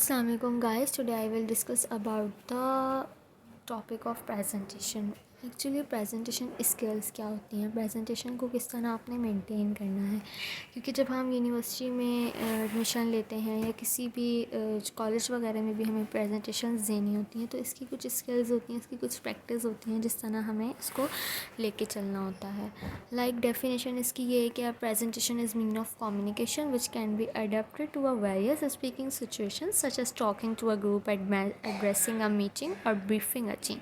Assalamualaikum guys. Today I will discuss about the topic of presentation. Actually presentation skills क्या होती हैं, presentation को किस तरह आपने मेंटेन करना है। क्योंकि जब हम यूनिवर्सिटी में एडमिशन लेते हैं या किसी भी कॉलेज वगैरह में भी हमें प्रेजेंटेशंस देनी होती हैं, तो इसकी कुछ स्किल्स होती हैं, इसकी कुछ प्रैक्टिस होती हैं जिस तरह हमें इसको लेके चलना होता है। लाइक डेफिनेशन इसकी ये है कि presentation is mean of communication which can be adapted to a various speaking situation such as talking to a group, addressing a meeting और ब्रीफिंग अ टीम।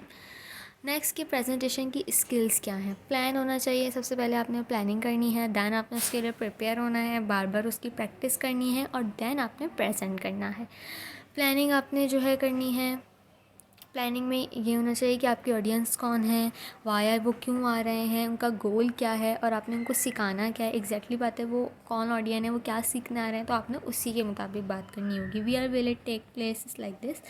नेक्स्ट की प्रेजेंटेशन की स्किल्स क्या हैं। Plan होना चाहिए, सबसे पहले आपने प्लानिंग करनी है, दैन आपने उसके लिए प्रिपेयर होना है, बार बार उसकी प्रैक्टिस करनी है और दैन आपने प्रेजेंट करना है। प्लानिंग आपने जो है करनी है, प्लानिंग में ये होना चाहिए कि आपकी ऑडियंस कौन है, वाया वो क्यों आ रहे हैं, उनका गोल क्या है और आपने उनको सिखाना क्या है। एग्जैक्टली बात है, वो कौन ऑडियंस है, वो क्या सीखने आ रहे हैं, तो आपने उसी के मुताबिक बात करनी होगी। We are will it take place like this.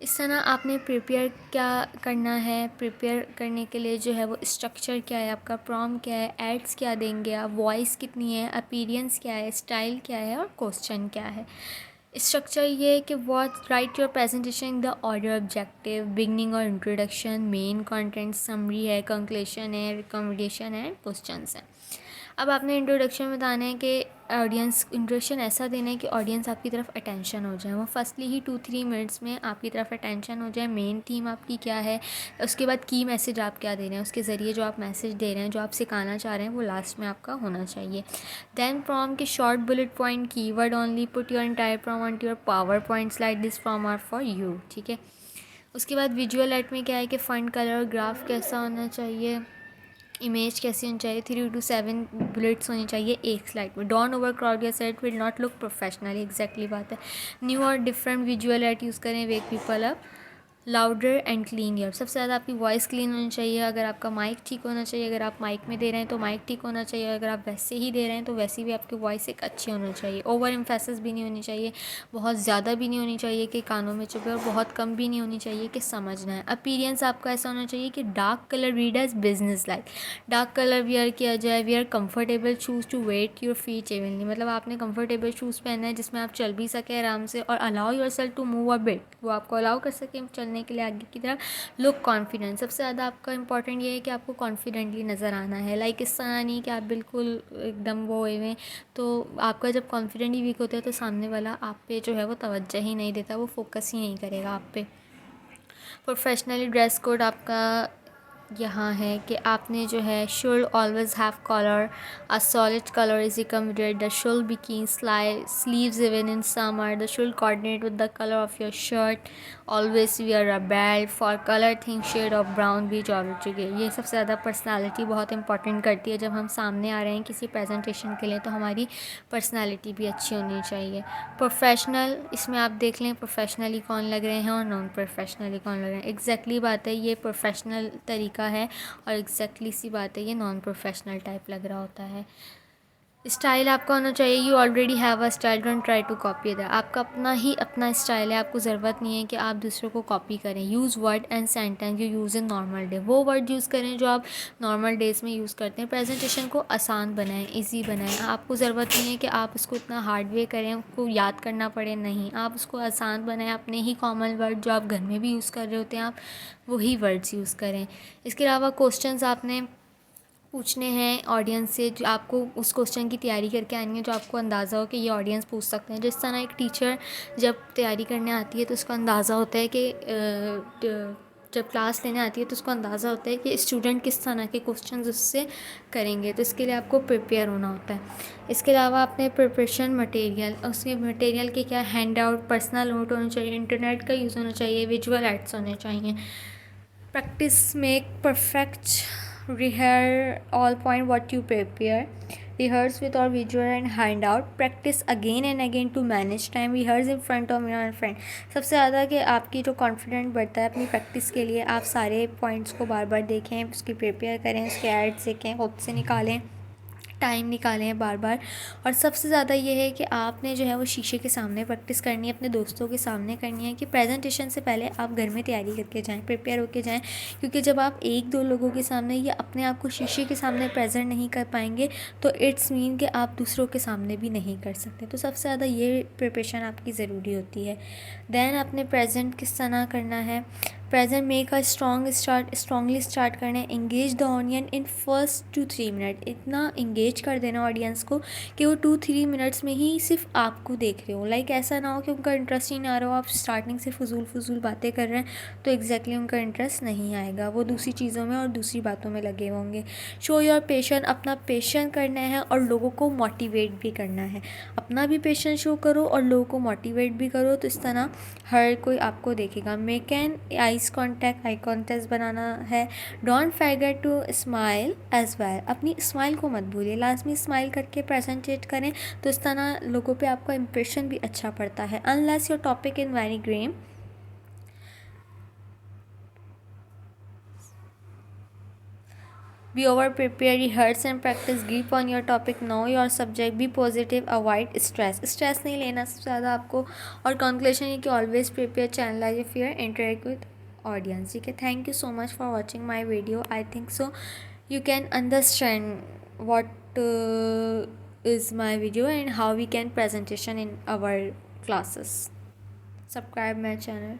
इस तरह आपने प्रिपेयर क्या करना है, प्रिपेयर करने के लिए जो है वो स्ट्रक्चर क्या है, आपका प्रॉम्प्ट क्या है, एड्स क्या देंगे आप, वॉइस कितनी है, अपीयरेंस क्या है, स्टाइल क्या है और क्वेश्चन क्या है। स्ट्रक्चर ये है कि what right your presentation in the order, objective, beginning और इंट्रोडक्शन, मेन कंटेंट, समरी है, कंक्लूजन है, रिकमेंडेशन है, क्वेश्चंस हैं। अब आपने इंट्रोडक्शन में बताना है कि ऑडियंस, इंट्रोडक्शन ऐसा देना है कि ऑडियंस आपकी तरफ अटेंशन हो जाए, वो फर्स्टली ही 2-3 मिनट्स में आपकी तरफ अटेंशन हो जाए। मेन थीम आपकी क्या है, उसके बाद की मैसेज आप क्या दे रहे हैं, उसके ज़रिए जो आप मैसेज दे रहे हैं, जो आप सिखाना चाह रहे हैं, वो लास्ट में आपका होना चाहिए। दैन प्रॉम्प्ट के short bullet point, keyword only, put your entire prompt on your power points like this from are for you. ठीक है। उसके बाद विजुअल आर्ट में क्या है कि फंड कलर, ग्राफ कैसा होना चाहिए, इमेज कैसी होनी चाहिए, 3 to 7 बुलेट्स होनी चाहिए एक स्लाइड में। Don't overcrowd your set, will not look professional. Exactly बात है। न्यू और डिफरेंट विजुअल आर्ट यूज़ करें, wake people up. Louder and clean ear, सबसे ज़्यादा आपकी वॉइस क्लीन होनी चाहिए। अगर आपका माइक ठीक होना चाहिए, अगर आप माइक में दे रहे हैं तो माइक ठीक होना चाहिए, अगर आप वैसे ही दे रहे हैं तो वैसी भी आपकी वॉइस एक अच्छी होनी चाहिए। ओवर एम्फेसिस भी नहीं होनी चाहिए, बहुत ज़्यादा भी नहीं होनी चाहिए कि कानों में चुभे, और बहुत कम भी नहीं होनी चाहिए कि समझना है। अपीयरेंस आपका ऐसा होना चाहिए कि dark colour read as business like, dark colour wear किया जाए। Wear comfortable shoes to weight your feet evenly, मतलब आपने कंफर्टेबल शूज़ पहनना है जिसमें आप चल भी सकें आराम से, और allow yourself to move a bit, वो आपको अलाउ कर सकें चलने के लिए आगे की तरफ। लुक कॉन्फिडेंट, सबसे ज़्यादा आपका इंपॉर्टेंट ये है कि आपको कॉन्फिडेंटली नज़र आना है। लाइक इस तरह नहीं कि आप बिल्कुल एकदम वो हुए, तो आपका जब कॉन्फिडेंट ही वीक होता है तो सामने वाला आप पे जो है वो तवज्जो ही नहीं देता, वो फोकस ही नहीं करेगा आप पे। प्रोफेशनली ड्रेस कोड आपका यहाँ है कि आपने जो है should always have colour, a solid colour is recommended, the should be key sleeves even in summer, the should coordinate with the colour of your shirt, always wear a belt for colour thing shade of brown beach orange. ये सबसे ज़्यादा personality बहुत important करती है। जब हम सामने आ रहे हैं किसी प्रेजेंटेशन के लिए तो हमारी पर्सनालिटी भी अच्छी होनी चाहिए। प्रोफेशनल, इसमें आप देख लें प्रोफेशनली कौन लग रहे हैं और नॉन प्रोफेशनली कौन लग रहे हैं। एग्जैक्टली बात है, ये प्रोफेशनल तरीका है और एग्जैक्टली सी बात है ये नॉन प्रोफेशनल टाइप लग रहा होता है। स्टाइल आपका होना चाहिए, you already have a style, don't try to copy that. आपका अपना ही अपना स्टाइल है, आपको ज़रूरत नहीं है कि आप दूसरों को कॉपी करें। Use word and sentence you use in normal day, वो वर्ड यूज़ करें जो आप नॉर्मल डेज़ में यूज़ करते हैं। प्रेजेंटेशन को आसान बनाएं, इजी बनाएं। आपको ज़रूरत नहीं है कि आप उसको इतना हार्ड वे करें, उसको याद करना पड़े, नहीं, आप उसको आसान बनाएं। अपने ही कॉमन वर्ड जो आप घर में भी यूज़ कर रहे होते हैं, आप वही वर्ड्स यूज़ करें। इसके अलावा क्वेश्चंस आपने पूछने हैं ऑडियंस से, जो आपको उस क्वेश्चन की तैयारी करके आनी है जो आपको अंदाज़ा हो कि ये ऑडियंस पूछ सकते हैं। जिस तरह एक टीचर जब तैयारी करने आती है तो उसको अंदाज़ा होता है कि जब क्लास लेने आती है तो उसको अंदाज़ा होता है कि स्टूडेंट किस तरह के क्वेश्चंस उससे करेंगे, तो इसके लिए आपको प्रिपेयर होना होता है। इसके अलावा आपने प्रिपरेशन मटेरियल, उसके मटेरियल के क्या, हैंड आउट, पर्सनल नोट होना चाहिए, इंटरनेट का यूज़ होना चाहिए, विजुअल आर्ट्स होने चाहिए। Practice make perfect. Rehearse all point what you prepare. Rehearse with all visual and handout. Practice again and again to manage time. Rehearse in front of your friend. सबसे ज़्यादा कि आपकी जो confident बढ़ता है अपनी प्रैक्टिस के लिए, आप सारे पॉइंट्स को बार बार देखें, उसकी प्रिपेयर करें, उसके एड्स देखें, खुद से निकालें, टाइम निकालें हैं बार बार। और सबसे ज़्यादा ये है कि आपने जो है वो शीशे के सामने प्रैक्टिस करनी है, अपने दोस्तों के सामने करनी है, कि प्रेजेंटेशन से पहले आप घर में तैयारी करके जाएं, प्रिपेयर होके जाएं। क्योंकि जब आप एक दो लोगों के सामने या अपने आप को शीशे के सामने प्रेजेंट नहीं कर पाएंगे तो इट्स मीन कि आप दूसरों के सामने भी नहीं कर सकते। तो सबसे ज़्यादा ये प्रिपरेशन आपकी ज़रूरी होती है। देन आपने प्रेजेंट किस तरह करना है, present make a strongly start करना है। Engage the audience in first 2-3 minute, इतना इंगेज कर देना ऑडियंस को कि वो 2-3 मिनट्स में ही सिर्फ आपको देख रहे हो। लाइक ऐसा ना हो कि उनका इंटरेस्ट ही ना आ रहा हो, आप स्टार्टिंग से फजूल बातें कर रहे हैं तो एग्जैक्टली उनका इंटरेस्ट नहीं आएगा, वो दूसरी चीज़ों में और दूसरी बातों में लगे होंगे। शो योर पेशेंस, अपना पेशेंस करना है और लोगों को मोटिवेट भी करना है। अपना भी पेशेंस शो करो और लोगों को मोटिवेट भी करो, तो इस तरह हर कोई आपको देखेगा। मेक एन आई कॉन्टेक्ट बनाना है। Don't forget to smile as well, अपनी स्माइल को मत भूलिए, लाजमी स्माइल करके प्रेजेंटेट करें, तो इस तरह लोगों पे आपका इंप्रेशन भी अच्छा पड़ता है। Unless your topic in very Graeme, be over prepare, rehearse and practice, grip on your topic, know your subject, be positive, avoid stress नहीं लेना सबसे ज़्यादा आपको। और कंक्लूजन ये कि always prepare, channelize your fear, interact with audience. ठीक है, thank you so much for watching my video. I think so you can understand what is my video and how we can presentation in our classes. Subscribe my channel.